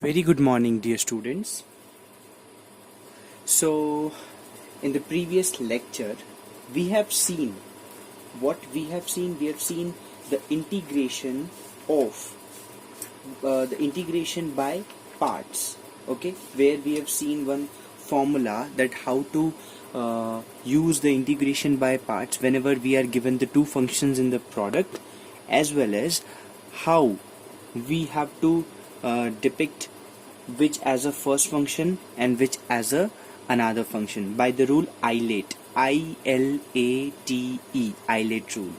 Very good morning, dear students. So, in the previous lecture, we have seen what we have seen. We have seen the integration of the integration by parts. Okay, where we have seen one formula that how to use the integration by parts whenever we are given the two functions in the product, as well as how we have to depict which as a first function and which as a another function by the rule ILATE, ILATE, ILATE rule.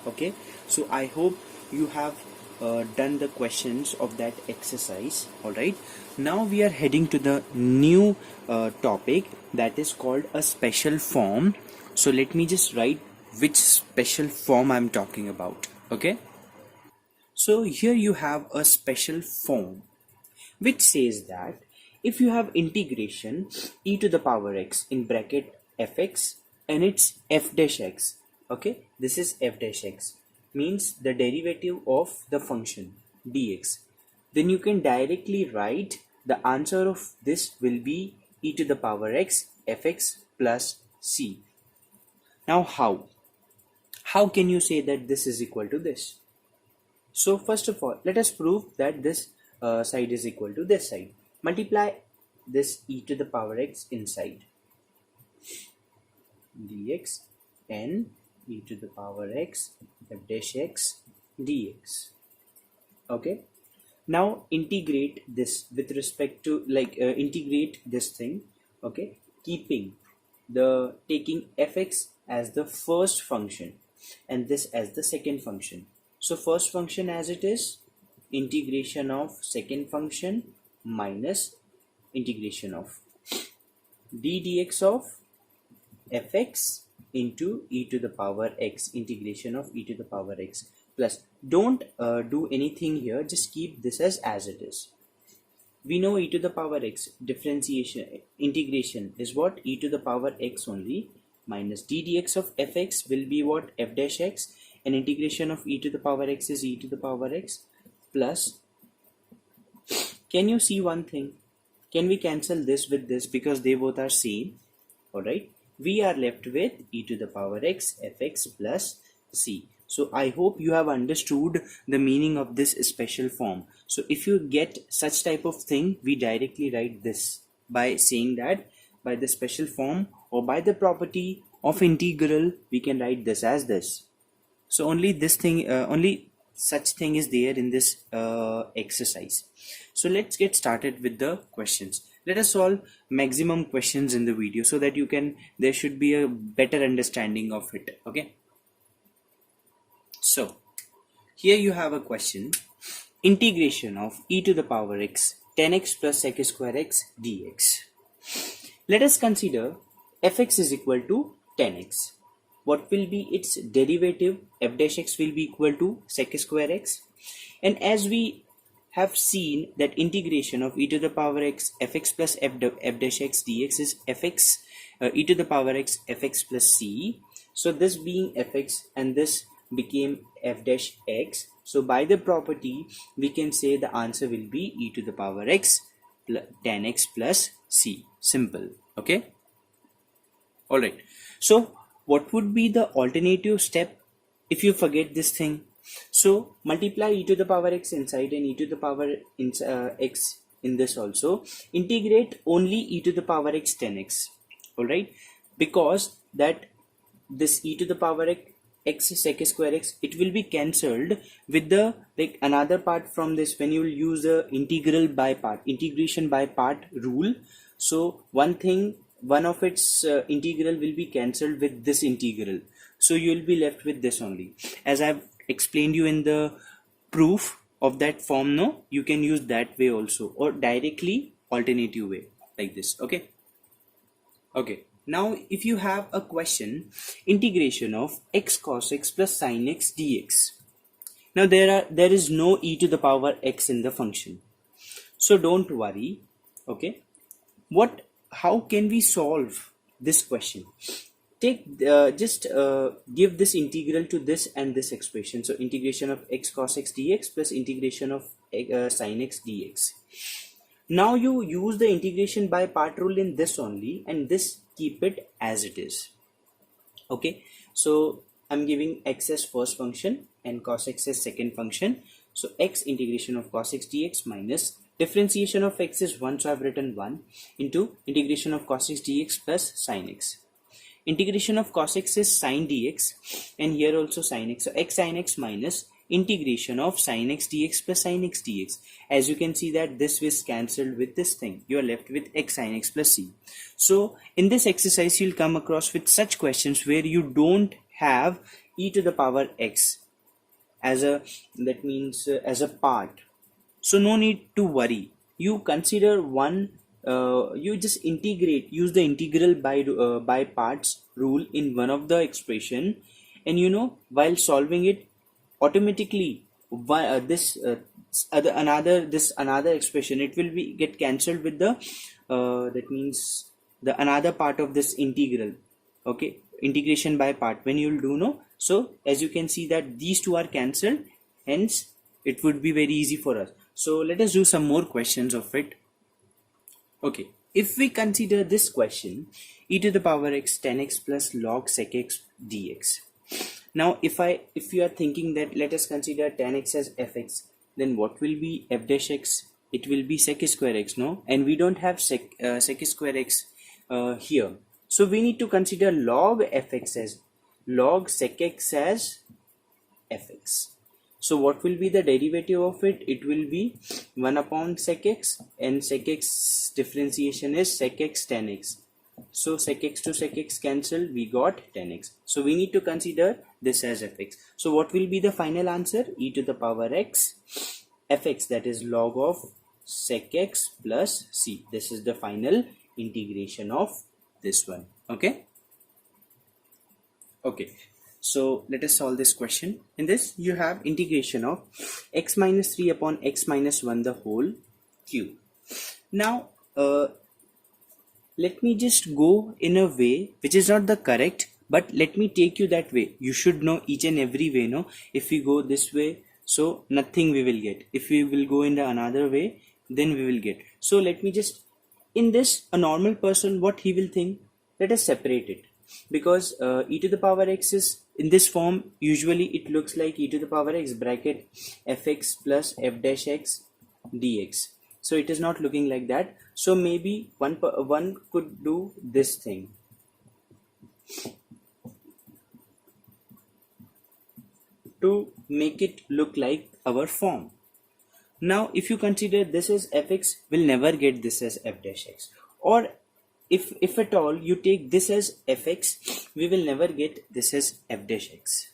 Okay, so I hope you have done the questions of that exercise. All right, now we are heading to the new topic that is called a special form. So let me just write which special form I'm talking about. Okay, so here you have a special form which says that if you have integration e to the power x in bracket fx and it's f dash x, okay, this is f dash x, means the derivative of the function dx, then you can directly write the answer of this will be e to the power x fx plus c. Now how can you say that this is equal to this? So first of all, let us prove that this side is equal to this side. Multiply this e to the power x inside dx and e to the power x f dash x dx. Okay. Now integrate this with respect to integrate this thing. Okay, keeping the taking fx as the first function and this as the second function. So first function as it is, integration of second function minus integration of d dx of fx into e to the power x, integration of e to the power x plus. Don't do anything here, just keep this as it is. We know e to the power x differentiation integration is what, e to the power x only, minus d dx of fx will be what, f dash x, and integration of e to the power x is e to the power x plus. Can you see one thing? Can we cancel this with this because they both are same? Alright, we are left with e to the power x fx plus c. So I hope you have understood the meaning of this special form. So if you get such type of thing, we directly write this by saying that by the special form or by the property of integral, we can write this as this. So only this thing, only such thing is there in this exercise. So let's get started with the questions. Let us solve maximum questions in the video so that there should be a better understanding of it. Okay. So here you have a question, integration of e to the power x 10x plus sec square x dx. Let us consider fx is equal to 10x. What will be its derivative? F dash x will be equal to sec square x. And as we have seen that integration of e to the power x fx plus f dash x dx is fx e to the power x fx plus c. So this being fx and this became f dash x. So by the property, we can say the answer will be e to the power x 10x plus c. Simple. Okay. All right. So what would be the alternative step if you forget this thing? So multiply e to the power x inside and e to the power x in this also. Integrate only e to the power x 10x. All right, because that this e to the power x sec square x, it will be cancelled with the another part from this when you will use the integration by part rule. So one of its integral will be cancelled with this integral, so you will be left with this only. As I have explained you in the proof of that form, no, you can use that way also or directly alternative way like this. Okay. Now if you have a question, integration of x cos x plus sin x dx. Now there is no e to the power x in the function, so don't worry. Okay, how can we solve this question? Just give this integral to this and this expression. So integration of x cos x dx plus integration of sin x dx. Now you use the integration by part rule in this only, and this keep it as it is. Okay, so I'm giving x as first function and cos x as second function. So x integration of cos x dx minus differentiation of x is 1, so I've written 1 into integration of cos x dx plus sin x. Integration of cos x is sin dx, and here also sin x. So x sin x minus integration of sin x dx plus sin x dx. As you can see that this is cancelled with this thing. You are left with x sin x plus c. So in this exercise you'll come across with such questions where you don't have e to the power x as a, that means as a part. So no need to worry. You consider one, you just integrate, use the integral by parts rule in one of the expression, and you know, while solving it automatically this another expression, it will be get cancelled with the that means the another part of this integral. Okay, integration by part, when you will do, no, so as you can see that these two are cancelled, hence it would be very easy for us. So let us do some more questions of it. Okay, if we consider this question, e to the power x tan x plus log sec x dx. Now if you are thinking that let us consider tan x as fx, then what will be f dash x? It will be sec square x, no, and we don't have sec square x here. So we need to consider log fx as log sec x as fx. So what will be the derivative of it? It will be 1 upon sec x, and sec x differentiation is sec x tan x. So sec x to sec x cancel, we got tan x. So we need to consider this as fx. So what will be the final answer? E to the power x fx, that is log of sec x plus c. This is the final integration of this one. Okay. So let us solve this question. In this you have integration of x minus 3 upon x minus 1 the whole cube. Now let me just go in a way which is not the correct, but let me take you that way. You should know each and every way, no? If we go this way, so nothing we will get. If we will go in the another way, then we will get. So let me just, in this, a normal person, what he will think? Let us separate it, because e to the power x is in this form. Usually it looks like e to the power x bracket fx plus f dash x dx. So it is not looking like that. So maybe one could do this thing. To make it look like our form. Now if you consider this as fx, we'll never get this as f dash x. Or if at all you take this as fx, we will never get this as f dash x.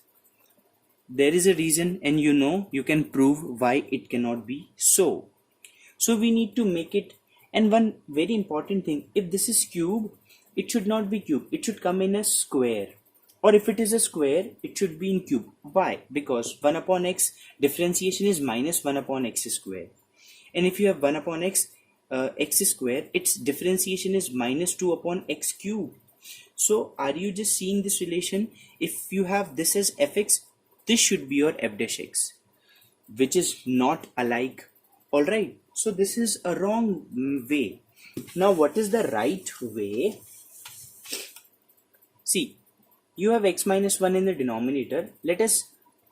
There is a reason, and you know, you can prove why it cannot be so. So we need to make it. And one very important thing, if this is cube, it should not be cube, it should come in a square. Or if it is a square, it should be in cube. Why? Because 1 upon x differentiation is minus 1 upon x square. And if you have 1 upon x square, its differentiation is minus 2 upon x cube. So are you just seeing this relation? If you have this as fx, this should be your f dash x, which is not alike. Alright, so this is a wrong way. Now what is the right way? See, you have x minus 1 in the denominator. Let us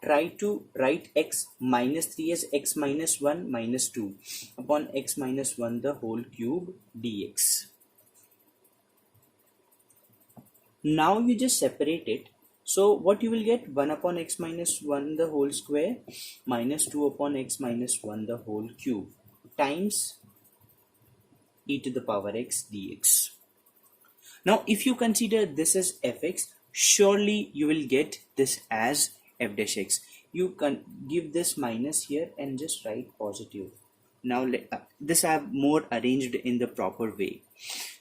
try to write x minus 3 as x minus 1 minus 2 upon x minus 1 the whole cube dx. Now you just separate it. So what you will get? 1 upon x minus 1 the whole square minus 2 upon x minus 1 the whole cube times e to the power x dx. Now if you consider this as fx, surely you will get this as f dash x. You can give this minus here and just write positive. Now this I have more arranged in the proper way.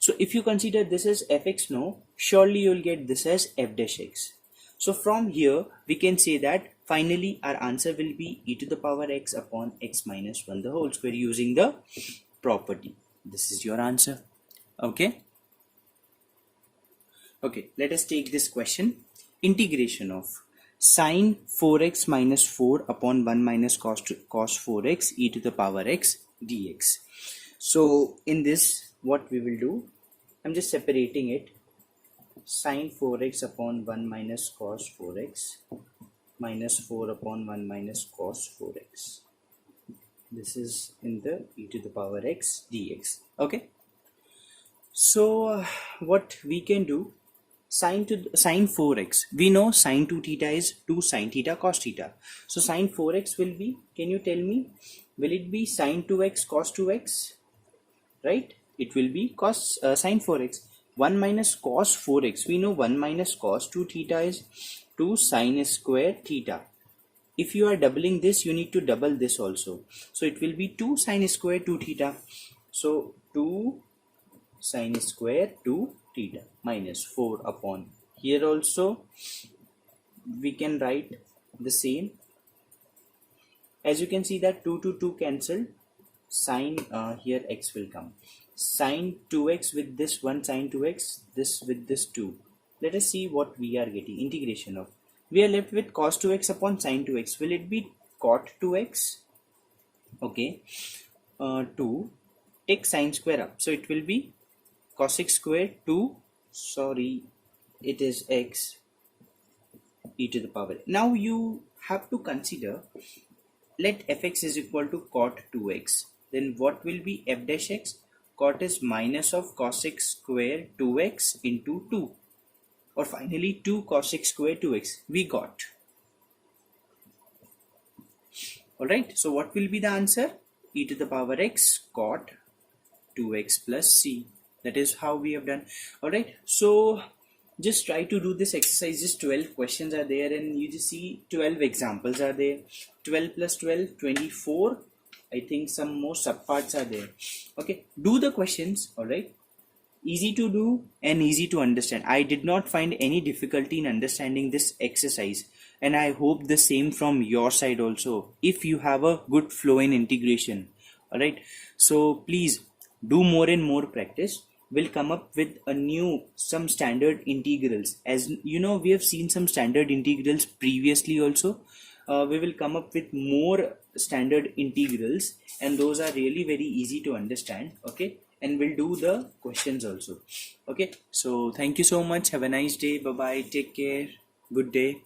So if you consider this as fx, no, surely you will get this as f dash x. So from here we can say that finally our answer will be e to the power x upon x minus 1 the whole square using the property. This is your answer. Okay. Okay, let us take this question. Integration of sine 4x minus 4 upon 1 minus cos 4x e to the power x dx. So in this, what we will do, I'm just separating it. Sine 4x upon 1 minus cos 4x minus 4 upon 1 minus cos 4x. This is in the e to the power x dx. Okay, so what we can do, sine 4x, we know sine 2 theta is 2 sine theta cos theta. So sine 4x will be, can you tell me, will it be sine 2x cos 2x? Right, it will be cos sine 4x. 1 minus cos 4x, we know 1 minus cos 2 theta is 2 sine square theta. If you are doubling this, you need to double this also, so it will be 2 sine square 2 theta. So 2 sine square 2 theta minus 4 upon, here also we can write the same. As you can see that 2 to 2 cancelled, sine here x will come, sine 2x with this 1 sine 2x, this with this 2. Let us see what we are getting. Integration of, we are left with cos 2x upon sine 2x. Will it be cot 2x? Okay, 2, take sine square up, so it will be cosec square 2, sorry, it is x e to the power. Now you have to consider, let fx is equal to cot 2x, then what will be f dash x? Cot is minus of cosec square 2x into 2, or finally 2 cosec square 2x we got. Alright, so what will be the answer? E to the power x cot 2x plus c. That is how we have done. Alright, so just try to do this exercise. Just 12 questions are there, and you just see 12 examples are there. 12 plus 12, 24. I think some more subparts are there. Okay, do the questions. Alright, easy to do and easy to understand. I did not find any difficulty in understanding this exercise, and I hope the same from your side also, if you have a good flow in integration. Alright, so please do more and more practice. We'll come up with a new, some standard integrals. As you know, we have seen some standard integrals previously also. We will come up with more standard integrals, and those are really very easy to understand. Okay, and we'll do the questions also. Okay, so thank you so much. Have a nice day. Bye bye. Take care. Good day.